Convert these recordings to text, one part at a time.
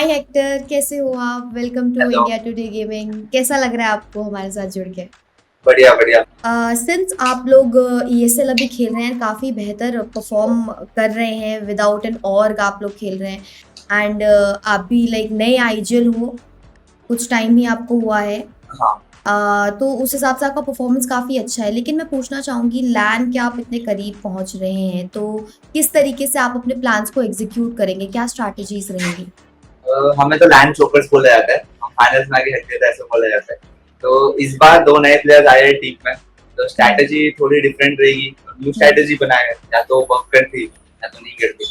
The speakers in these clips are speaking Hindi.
हाय हेक्टर, कैसे हो आप? Welcome to hello. India Today gaming. कैसा लग रहा है आपको हमारे साथ जुड़ के? बढ़िया बढ़िया। सिंस आप लोग ईएसएल अभी खेल रहे हैं, काफी बेहतर परफॉर्म कर रहे हैं, विदाउट एन ऑर्ग आप लोग खेल रहे हैं एंड आप भी लाइक नए आईजीएल हो, कुछ टाइम ही आपको हुआ है। हाँ। तो उस हिसाब से आपका परफॉर्मेंस काफी अच्छा है, लेकिन मैं पूछना चाहूंगी लैन के आप इतने करीब पहुंच रहे हैं तो किस तरीके से आप अपने प्लान्स को एग्जीक्यूट करेंगे, क्या स्ट्रैटेजीज रहेंगी? हमें तो लैंड चोकर्स बोला जाता है, हम फाइनल्स में आगे हटते थे ऐसे बोला जाता है। तो इस बार दो नए प्लेयर्स आए हैं टीम में, तो हम्म। स्ट्रैटेजी थोड़ी डिफरेंट रहेगी। न्यू हम्म। स्ट्रैटेजी बनाए, या तो वर्क करती या तो नहीं करती।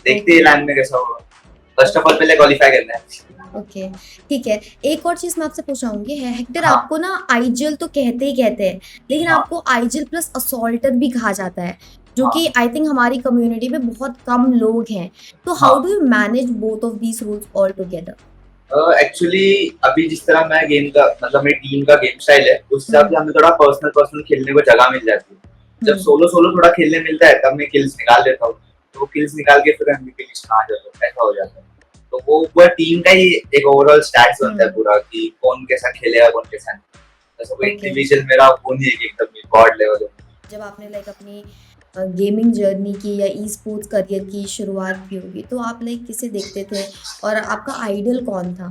देखते हैं ओके। लैंड में कैसा होगा। फर्स्ट ऑफ ऑल पहले क्वालिफाई करना है। ओके, ठीक है। एक और चीज मैं आपसे पूछाऊंगी है हेक्टर, हाँ आपको ना आईजीएल तो कहते ही कहते हैं, लेकिन हाँ आपको आईजीएल प्लस असॉल्टर भी कहा जाता है, जो हाँ कि आई थिंक हमारी कम्युनिटी में बहुत कम लोग हैं। तो हाउ हाँ। Do you manage both of these roles all together? Actually अभी जिस तरह मैं गेम का मतलब मेरी टीम का गेम स्टाइल है, उस हिसाब हम्म। से हमें थोड़ा पर्सनल पर्सनल खेलने को जगह मिल जाती है। जब हम्म। सोलो सोलो थोड़ा खेलने मिलता है तब मैं किल्स निकाल लेता हूँ। तो वो किल्स निकाल के फिर एमवीपी लिस्ट में आ जाता हूँ, ऐसा हो जाता है। तो वो पूरा टीम का ही एक ओवरऑल स्टैट्स बनता है हम्म। पूरा, कि कौन कैसा खेलेगा कौन कैसा नहीं। ऐसा कोई ओके। इंडिविजुअल मेरा वो नहीं है कि एकदम गॉड लेवल है। जब आपने लाइक अपनी गेमिंग जर्नी की या ई स्पोर्ट्स करियर की शुरुआत की होगी, तो आप लाइक किसे देखते थे और आपका आइडल कौन था?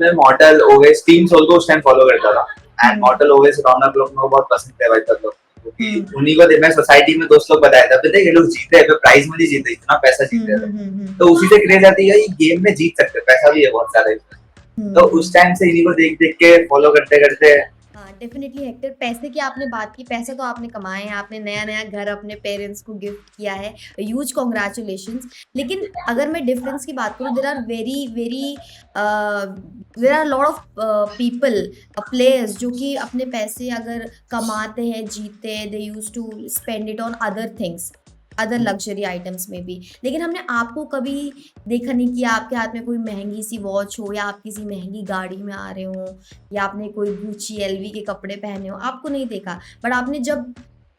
मैं मॉडल ओवेस टीम सोल को उस टाइम फॉलो करता था, एंड हम्म। मॉडल ओवेस रौनक लोग को बहुत पसंद थे भाई सब लोग, क्योंकि हम्म। उन्हीं को मैं सोसाइटी में दोस्त लोग बताया था, पता है ये लोग जीते हैं, प्राइज मनी जीते, इतना पैसा जीते थे। तो उसी से क्रेज आती है, ये गेम में जीत सकते हैं, पैसा भी है बहुत सारा इसमें। तो उस हम्म। टाइम से इन्हीं को देख देख के फॉलो करते करते। हाँ, डेफिनेटली हेक्टर, पैसे की आपने बात की, पैसे तो आपने कमाए हैं, आपने नया नया घर अपने पेरेंट्स को गिफ्ट किया है, ह्यूज कॉन्ग्रेचुलेशंस। लेकिन अगर मैं डिफरेंस की बात करूँ, there are very very there are lot of people, players जो कि अपने पैसे अगर कमाते हैं, जीतते हैं, they use to spend it on other things, other luxury items में भी। लेकिन हमने आपको कभी देखा नहीं कि आपके हाथ में कोई महंगी सी वॉच हो या आप किसी महंगी गाड़ी में आ रहे हो या आपने कोई गुची एलवी के कपड़े पहने हो, आपको नहीं देखा। बट आपने जब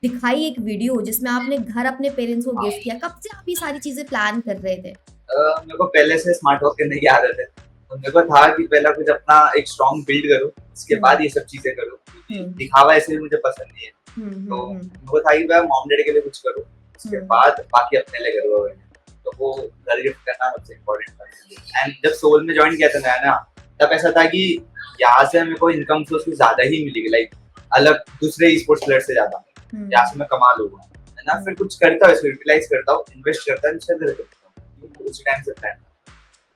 दिखाई एक वीडियो जिसमें आपने घर अपने पेरेंट्स को गिफ्ट किया, कब से आप ये सारी चीजें प्लान कर रहे थे? मेरे को पहले से स्मार्ट वर्क करने की आदत है, तो मेरे को था कि पहला कुछ अपना एक स्ट्रॉन्ग बिल्ड करूँ, उसके हम्म। बाद ये सब चीजें करूँ, क्योंकि हम्म। दिखावा ऐसे भी मुझे पसंद नहीं है। तो हम्म। मेरे को था कि मैं मॉम डैडी के लिए कुछ करूँ, उसके हम्म। बाद बाकी अपने लिए करूँगा। तो वो घर गिफ्ट करना सबसे इम्पोर्टेंट था। एंड जब सोल में ज्वाइन किया था नया नया, तब ऐसा था कि यहाँ से मेरे को इनकम सोर्स कुछ ज्यादा ही मिलेगी, लाइक अलग दूसरे स्पोर्ट्स प्लेयर से ज्यादा, यहाँ हम्म। से मैं कमा लूंगा, है ना। फिर कुछ करता हूँ, इसको यूटिलाइज करता हूँ, इन्वेस्ट करता हूँ, इससे घर करता हूँ। उस टाइम से plan.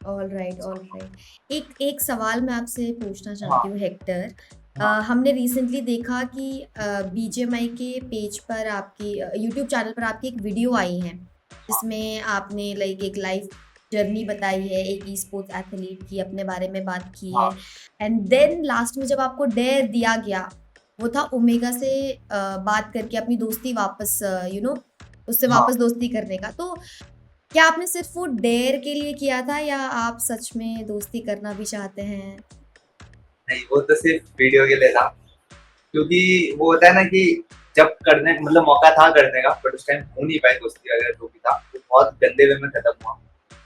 All right, all right. एक एक सवाल मैं आपसे पूछना हाँ चाहती हूँ हेक्टर। हाँ हमने रिसेंटली देखा कि बीजेएमआई के पेज पर आपकी यूट्यूब चैनल पर आपकी एक वीडियो आई है, हाँ जिसमें आपने लाइक एक लाइफ जर्नी बताई है, एक ई स्पोर्ट्स एथलीट की अपने बारे में बात की है। हाँ एंड देन लास्ट में जब आपको डेयर दिया गया, वो था ओमेगा से बात करके अपनी दोस्ती वापस उससे हाँ। वापस दोस्ती करने का। तो क्या आपने सिर्फ वो डेयर के लिए किया था या आप सच में दोस्ती करना भी चाहते हैं? नहीं, वो तो सिर्फ वीडियो के लिए था, क्योंकि वो होता है ना कि जब करने मतलब मौका था करने का, बट उस टाइम हो नहीं पाई दोस्ती वगैरह, जो भी था वो बहुत गंदे वे में खत्म हुआ।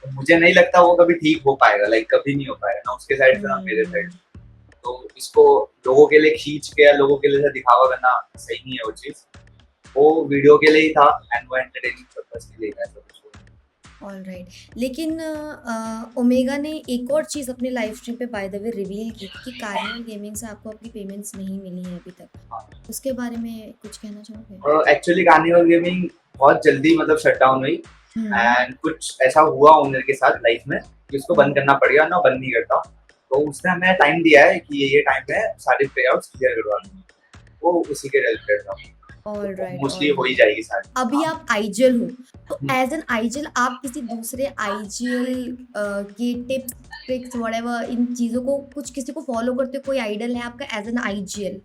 तो मुझे नहीं लगता वो कभी ठीक हो पाएगा, लाइक कभी नहीं हो पाएगा, ना उसके साइड से ना मेरे साइड हम्म। से। तो इसको लोगों के लिए खींच के या लोगों के लिए ऐसा दिखावा करना सही नहीं है वो चीज। वो वीडियो के लिए ही था, एंड वो एंटरटेनिंग पर्पस के लिए था, ऐसा कुछ नहीं। All right. लेकिन ओमेगा ने एक और चीज़ अपने लाइव स्ट्रीम पे बाय द वे रिवील की थी कि कार्निवल गेमिंग से आपको अपनी पेमेंट्स नहीं मिली हैं अभी तक। उसके बारे में कुछ कहना चाहोगे? एक्चुअली कार्निवल गेमिंग बहुत जल्दी मतलब शट डाउन हुई, हम्म। एंड कुछ ऐसा हुआ ओनर के साथ लाइफ में कि उसको बंद हम्म। करना पड़ेगा ना, बंद नहीं करता। तो उसने हमें टाइम दिया है कि ये टाइम है सारे पे आउट्स क्लियर करवा दूंगा, वो उसी के रिलेटेड था। तो ऑल वो राइट, मोस्टली ऑल हो ही राइट। जाएगी सारी। अभी हाँ। आप आईजीएल हो, तो हम्म। एज एन आईजीएल आप किसी दूसरे आईजीएल के टिप्स, ट्रिक्स, व्हाटएवर इन चीज़ों को कुछ किसी को फॉलो करते हो? कोई आइडल है आपका एज एन आईजीएल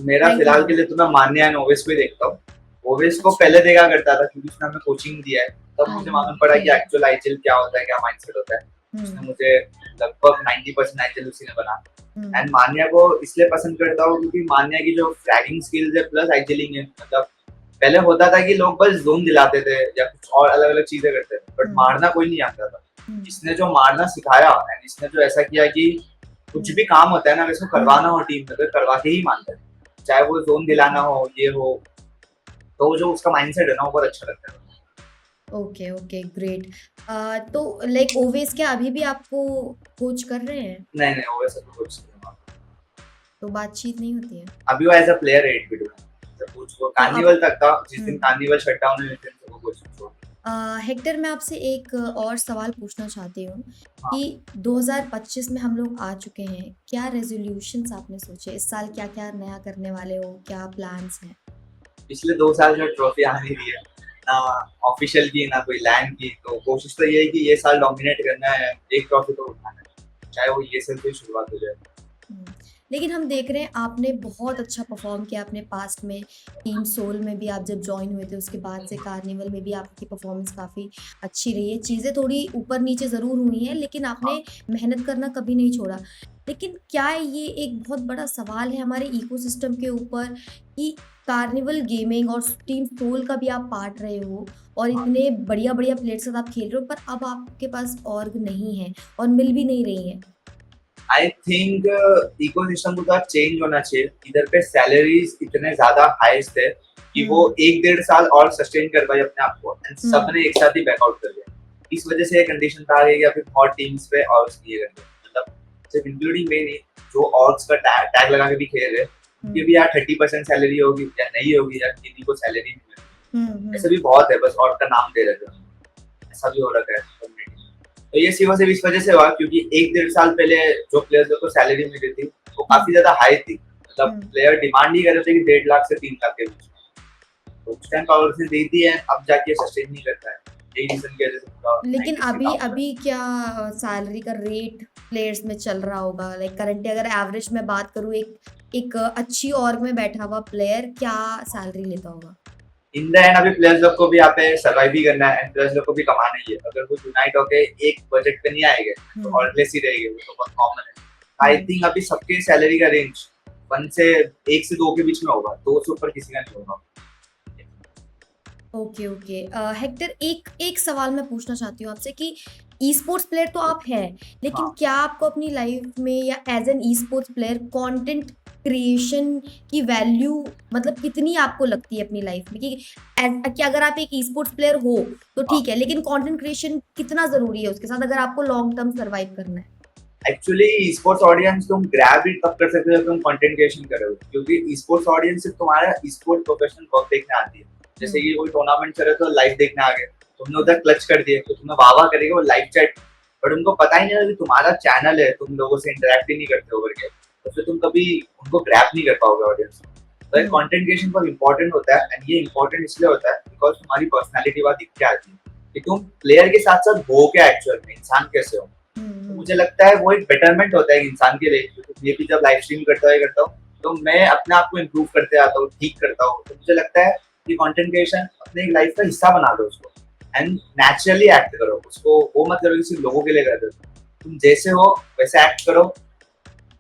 मेरा राइट फिलहाल नाउ? के लिए तो मैं मान्या एंड ओवेस को ही देखता हूँ। ओवेस को अच्छा। पहले देखा करता था, क्योंकि उसने हमें कोचिंग दिया है, तब मुझे मालूम पड़ा कि हम्म। एक्चुअल आईजीएल क्या होता है, क्या माइंडसेट होता है। उसने हम्म। मुझे लगभग 90% आईजीएल उसी ने बना। हम्म। एंड मान्या को इसलिए पसंद करता हूँ क्योंकि मान्या की जो फ्रैगिंग स्किल्स है प्लस आईजीलिंग है, मतलब पहले होता था कि लोग बस जोन दिलाते थे या कुछ और अलग अलग चीजें करते थे, बट हम्म। मारना कोई नहीं आता था। हुँ, इसने जो मारना सिखाया एंड इसने जो ऐसा किया कि कुछ हुँ, भी काम होता है ना, अगर इसको हुँ, करवाना हो टीम में तो करवा के ही मानता है, चाहे वो जोन दिलाना ओके, हो ये हो। तो जो उसका माइंडसेट है ना वो बहुत अच्छा लगता है। Okay, okay, great. तो लाइक ओवेस क्या अभी भी आपको कोच कर रहे हैं? नहीं नहीं वो वैसा तो कुछ नहीं हुआ। तो बातचीत नहीं होती है? अभी वो एज अ प्लेयर 8 भी जब कुछ वो तो अब कार्निवल तक था, जिस दिन हुँ। कार्निवल शट डाउन हुई थी तो वो कुछ छोड़ दिया। हेक्टर मैं आपसे एक और सवाल पूछना चाहती हूँ हाँ, कि 2025 में हम लोग आ चुके हैं। क्या रेज़ोल्यूशंस आपने सोचे? इस साल क्या-क्या नया करने वाले हो? क्या प्लान्स हैं? पिछले 2 साल जो ट्रॉफी आ नहीं रही है, ना ऑफिशियल की ना कोई लैंड की, तो कोशिश तो ये है कि ये साल डोमिनेट करना है, एक ट्रॉफी तो उठाना है, चाहे वो ये साल से शुरुआत हो जाए। हुँ। लेकिन हम देख रहे हैं आपने बहुत अच्छा परफ़ॉर्म किया अपने पास्ट में, टीम सोल में भी आप जब जॉइन हुए थे उसके बाद से कार्निवल में भी आपकी परफ़ॉर्मेंस काफ़ी अच्छी रही है। चीज़ें थोड़ी ऊपर-नीचे ज़रूर हुई हैं लेकिन हाँ, आपने मेहनत करना कभी नहीं छोड़ा। लेकिन क्या ये एक बहुत बड़ा सवाल है हमारे इकोसिस्टम के ऊपर कि कार्निवल गेमिंग और टीम सोल का भी आप पार्ट रहे हो और हाँ। इतने बढ़िया-बढ़िया प्लेयर्स के साथ आप खेल रहे हो पर अब आपके पास ऑर्ग नहीं है और मिल भी नहीं रही है। आई थिंक इकोसिस्टम को थोड़ा चेंज होना चाहिए। इधर पे सैलरीज इतने ज्यादा हाईएस्ट थे कि वो हुँ, 1 डेढ़ साल और सस्टेन कर पाए अपने आप को एंड हुँ, सबने एक साथ ही बैकआउट कर दिया। इस वजह से ये कंडीशन आ गई कि अभी बहुत टीम्स पे ऑर्ग्स किए गए मतलब सिर्फ इंक्लूडिंग में नहीं, जो ऑर्ग्स का टैग लगा के भी खेल रहे हैं, हुँ। उनकी भी यार 30% सैलरी होगी या नहीं होगी या किसी को सैलरी नहीं मिल रही। हुँ, ऐसा हुँ। भी बहुत है, बस और का नाम दे रहे थे, ऐसा भी हो रखा है कम्युनिटी में। तो ये सिर्फ इस वजह से हुआ क्योंकि 1 डेढ़ साल पहले जो प्लेयर्स को सैलरी मिल रही थी वो काफी हुँ, ज्यादा हाई थी, मतलब हुँ। प्लेयर डिमांड ही कर रहे थे कि 1.5 लाख से 3 लाख के बीच में। तो उस टाइम पावर से दी थी है, अब जाके सस्टेन नहीं करता है, यही रीजन की वजह से पूरा लेकिन 96 अभी डाउन हुआ है। अभी क्या सैलरी का रेट प्लेयर्स में चल रहा होगा? लाइक करंटली अगर एवरेज मैं बात करूँ एक एक अच्छी ऑर्ग में बैठा हुआ प्लेयर क्या सैलरी लेता होगा? इन द एंड अभी प्लेयर्स लोग को भी यहाँ पे सर्वाइव ही करना है एंड प्लेयर्स लोग को भी कमाना ही है। अगर वो यूनाइट होके एक बजट पे नहीं आएंगे तो हुँ, ऑर्डलेस ही रहेंगे, वो तो बहुत कॉमन है। आई हुँ। थिंक अभी सबके सैलरी का रेंज 1 से 1 से 2 के बीच में होगा, 2 से ऊपर किसी का नहीं होगा। Okay, okay. हेक्टर एक एक सवाल मैं पूछना चाहती हूँ आपसे कि ई-स्पोर्ट्स प्लेयर तो आप हैं, लेकिन हाँ, क्या आपको अपनी लाइफ़ में या as an esports player content creation की वैल्यू मतलब कितनी आपको लगती है अपनी लाइफ़ में कि अगर आप एक ई-स्पोर्ट्स प्लेयर हो, तो हाँ। ठीक है, लेकिन कंटेंट क्रिएशन कितना ज़रूरी है उसके साथ अगर आपको लॉन्ग टर्म सर्वाइव करना है? एक्चुअली स्पोर्ट्स ऑडियंस तुम ग्रैब ही तब कर सकते हो जब तुम कंटेंट क्रिएशन कर रहे हो, क्योंकि स्पोर्ट्स ऑडियंस सिर्फ तुम्हारा स्पोर्ट्स प्रोफेशनल वर्क देखने आती है। जैसे हुँ, कि कोई टूर्नामेंट चल रहा है तो लाइव देखने आ गए, तुमने उधर क्लच कर दिए तो तुम्हें वाह वाह करेगा वो लाइव चैट, बट उनको पता ही नहीं है कि तुम्हारा चैनल है, तुम लोगों से इंटरेक्ट ही नहीं करते हो करके, तो फिर तुम कभी उनको ग्रैब नहीं कर पाओगे ऑडियंस। तो हुँ, कंटेंट क्रिएशन बहुत इंपॉर्टेंट होता है एंड ये इंपॉर्टेंट इसलिए होता है बिकॉज तुम्हारी पर्सनैलिटी बात दिख के आती है कि तुम प्लेयर के साथ साथ हो क्या, एक्चुअल में इंसान कैसे हो। हुँ, तो हुँ, मुझे लगता है वो एक बेटरमेंट होता है इंसान के लिए, क्योंकि ये भी जब लाइव स्ट्रीम करता हूँ तो मैं अपने आप को इम्प्रूव करते आता हूँ, ठीक करता हूँ। तो मुझे लगता है कि कंटेंट क्रिएशन अपने लाइफ का हिस्सा बना दो उसको एंड नेचुरली एक्ट करो उसको, वो मत करो कि सिर्फ लोगों के लिए कर दो। तुम जैसे हो वैसे एक्ट करो,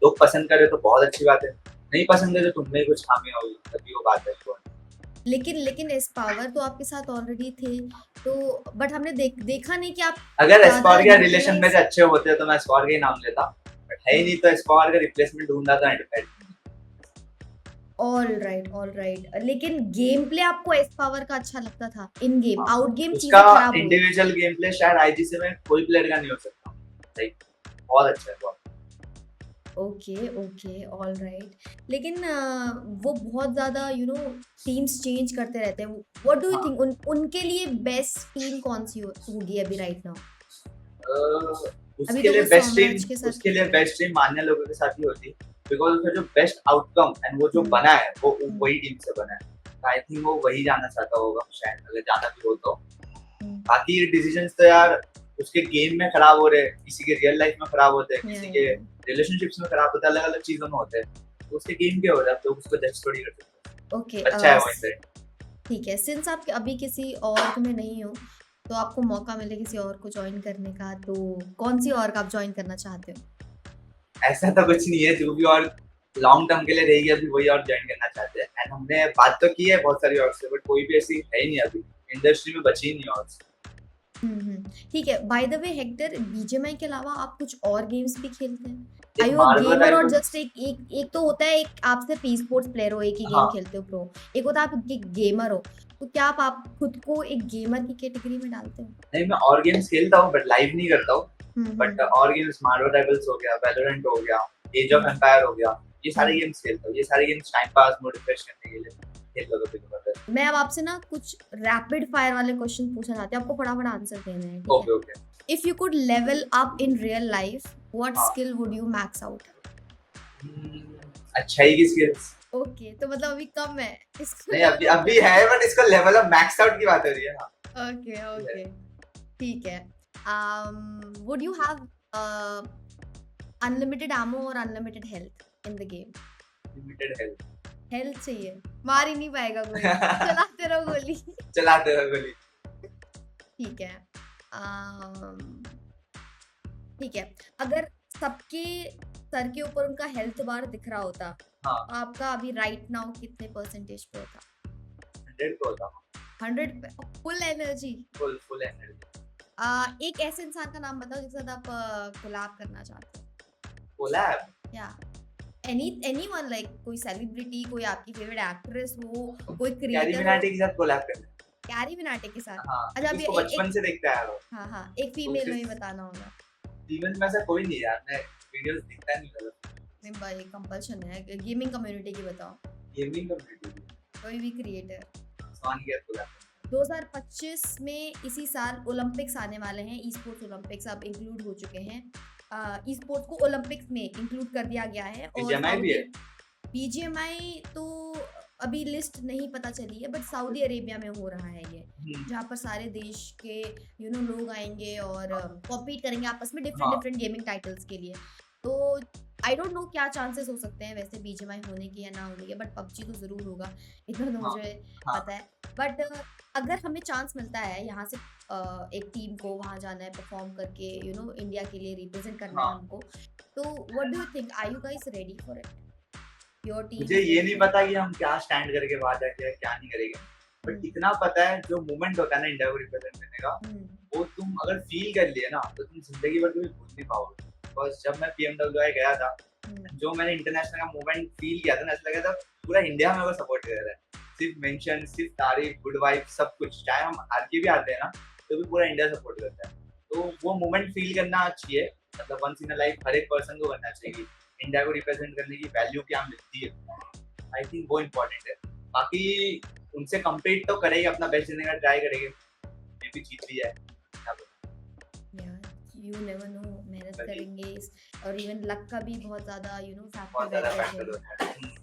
लोग पसंद करे तो बहुत अच्छी बात है, नहीं पसंद है तो तुम में ही कुछ खामी होगी, तभी वो बात है। लेकिन लेकिन एस्पावर तो आपके साथ ऑलरेडी थे, तो बट हमने देखा नहीं कि आप अगर ज़्यादा एस्पायर के रिलेशन में यूटिलाइज़ अच्छे होते तो मैं एस्पायर का ही नाम लेता, बट है ही हुँ। नहीं, तो एस्पायर का रिप्लेसमेंट ढूंढा था। Alright, alright. लेकिन गेम प्ले आपको एस पावर का अच्छा लगता था इन गेम, हाँ, आउट गेम उसका चीज़ें खराब हुई। इंडिविजुअल गेम प्ले शायद आईजीसी में कोई प्लेयर का नहीं हो सकता। लाइक बहुत अच्छा है, बहुत। Okay, okay, alright. लेकिन वो बहुत ज़्यादा टीम्स चेंज करते रहते हैं। व्हाट डू यू हाँ, थिंक उनके लिए बेस्ट टीम कौन-सी होगी अभी राइट नाउ? अभी उसके तो लिए वो बेस्ट टीम, साम्राज्य के साथ उसके खेल लिए रहे हैं। बेस्ट टीम मान्य लोगों के साथ ही होती, बिकॉज उसका जो बेस्ट आउटकम एंड वो जो हुँ, बना है वो हुँ, वही टीम से बना है। आई थिंक वो वही जाना चाहता होगा शायद, अगर जाना भी हो तो। हुँ। बाकी डिसीजंस तो यार उसके गेम में खराब हो रहे हैं, किसी के रियल लाइफ में खराब होते हैं, किसी के या। रिलेशनशिप्स में खराब होते हैं, अलग अलग चीजों में होते हैं, तो उसके गेम के हो रहे हैं, अब लोग उसको जज थोड़ी कर सकते ओके हैं। अच्छा है वो इंसिडेंट। ठीक है, सिंस आप अभी किसी ऑर्ग में नहीं हो, तो आपको मौका मिले किसी और को जॉइन करने का, तो कौन-सी ऑर्ग आप जॉइन करना चाहते हो? ऐसा तो कुछ नहीं है, जो भी और लॉन्ग टर्म के लिए रहेगी अभी वही और ज्वाइन करना चाहते हैं एंड हमने बात तो की है बहुत सारी और से, बट कोई भी ऐसी है ही नहीं अभी, इंडस्ट्री में बची ही नहीं और। ठीक है। By the way Hector, BGMI के अलावा आप कुछ और गेम्स भी खेलते हैं? एक are you a Marvel gamer और राइवल्स। जस्ट एक एक एक तो होता है, एक आप सिर्फ ई-स्पोर्ट्स प्लेयर हो, एक ही गेम हाँ, खेलते हो प्रो, एक होता है आप एक गेमर हो। तो क्या आप खुद को एक गेमर की कैटेगरी में डालते हो? नहीं मैं और गेम्स खेलता हूँ बट लाइव नहीं करता हूँ। हुँ, बट हुँ, और गेम्स मार्वल राइवल्स हो गया, वैलोरेंट हो गया, एज ऑफ हुँ, एम्पायर हो गया, ये सारे हुँ। गेम्स खेलता हूँ। ये सारे games time pass mood refresh करने के लिए खेल लो कभी-कभार। मैं अब आपसे ना कुछ रैपिड फायर वाले क्वेश्चन पूछना चाहती हूँ, आपको फटाफट आंसर देने हैं, ठीक है? Okay, okay. If you could level up in real life, what हाँ। Skill would you max out? अच्छाई की स्किल्स। ओके, तो मतलब अभी कम है, इसको नहीं लेवल अभी अप अभी करना है बट इसको लेवल अप मैक्स आउट की बात हो रही है। हाँ, ओके, ये है। ओके, ठीक है। Would you have unlimited ammo और unlimited health in the game? Limited health. Health चाहिए, मार ही नहीं पाएगा कोई, चलाते रहो गोली। चलाते रहो गोली। ठीक है। अम, ठीक है, अगर सबके सर के ऊपर उनका हेल्थ बार दिख रहा होता, हाँ, आपका अभी राइट नाउ कितने परसेंटेज पे होता? 100 पे होता हूँ। 100 पे? Full energy? Full energy. एक ऐसे इंसान का नाम बताओ जिसके साथ आप कोलैब करना चाहते हो? कोलैब। या एनीवन, लाइक कोई सेलिब्रिटी, कोई आपकी फेवरेट एक्ट्रेस हो, कोई कैरी क्रिएटर हो। मिनाटी के साथ कोलैब करना है। कैरी मिनाटी के साथ? हाँ, अच्छा, क्योंकि अभी उसको एक बचपन एक से देखता है वो। हाँ, हाँ, एक तो फीमेल उसके में ही बताना होगा। जीवन में ऐसा कोई नहीं है यार, मैं वीडियोस दिखता नहीं ज्यादा। नहीं भाई, कंपल्शन है, गेमिंग कम्युनिटी की बताओ, गेमिंग कम्युनिटी कोई भी क्रिएटर। आसान किया कोलैब। 2025 में इसी साल ओलंपिक्स आने वाले हैं, ई स्पोर्ट्स ओलंपिक्स अब इंक्लूड हो चुके हैं। ई स्पोर्ट्स को ओलंपिक्स में इंक्लूड कर दिया गया है और बीजीएमआई भी सऊदी है। बीजीएमआई तो अभी लिस्ट नहीं पता चली है, बट सऊदी अरेबिया में हो रहा है ये, हम्म, जहाँ पर सारे देश के लोग आएंगे और कॉम्पीट करेंगे आपस में डिफरेंट हाँ, डिफरेंट गेमिंग टाइटल्स के लिए। तो आई डोंट नो क्या चांसेस हो सकते हैं वैसे बीजीएमआई होने की या ना होने के, बट पबजी तो ज़रूर होगा, इतना तो हाँ, मुझे हाँ, पता है। बट अगर हमें चांस मिलता है यहाँ से एक टीम को वहाँ जाना है, परफॉर्म करके इंडिया के लिए रिप्रेजेंट करना है हाँ। हमको, तो what do you think, are you guys ready for it? Your team मुझे इज ये रेडी नहीं फॉर पता कि हम क्या स्टैंड करके बाहर जाके क्या नहीं करेंगे। But it? इतना पता है जो मोमेंट होता है ना इंडिया को रिप्रेजेंट करने का, हुँ, वो तुम अगर फील कर लिए ना तो तुम जिंदगी भर कभी भूल नहीं पाओगे। बिकॉज़ जब मैं पीएमडब्ल्यूआई गया था, हुँ, जो मैंने इंटरनेशनल का मूवमेंट फील किया था ना, ऐसा लगा था पूरा इंडिया मेरे को सपोर्ट कर रहा है। सिर्फ मेंशन, सिर्फ तारीफ, गुड वाइब सब कुछ। चाहे हम हार के भी आते हैं ना, तो भी पूरा इंडिया सपोर्ट करता है। तो वो मोमेंट फील करना अच्छी है। मतलब वंस इन अ लाइफ हर एक पर्सन को करना चाहिए। इंडिया को रिप्रेजेंट करने की वैल्यू क्या मिलती है। आई थिंक वो इम्पोर्टेंट है। बाकी उनसे कम्पीट तो करेंगे, अपना बेस्ट देने का ट्राई करेंगे। ये भी जीत भी है। क्या पता। यार यू नेवर नो, मेहनत वही, करेंगे और इवन लक का भी बहुत ज़्यादा बहुत फैक्टर ज़्यादा रहता है फैक्टर इसमें। होता है।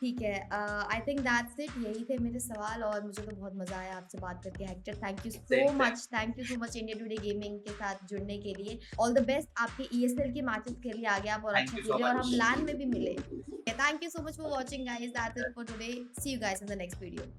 ठीक है, आई थिंक दैट्स इट, यही थे मेरे सवाल और मुझे तो बहुत मज़ा आया आपसे बात करके Hector. Same same. Thank you so much India Today gaming के साथ जुड़ने के लिए। ऑल द बेस्ट आपके ईएसएल के मैचेस के लिए, आगे आप और थैंक अच्छा यू सो कीजिए और हम मच। लैन में भी मिले। Thank you so much for watching guys, that's it for today, see you guys in the next video.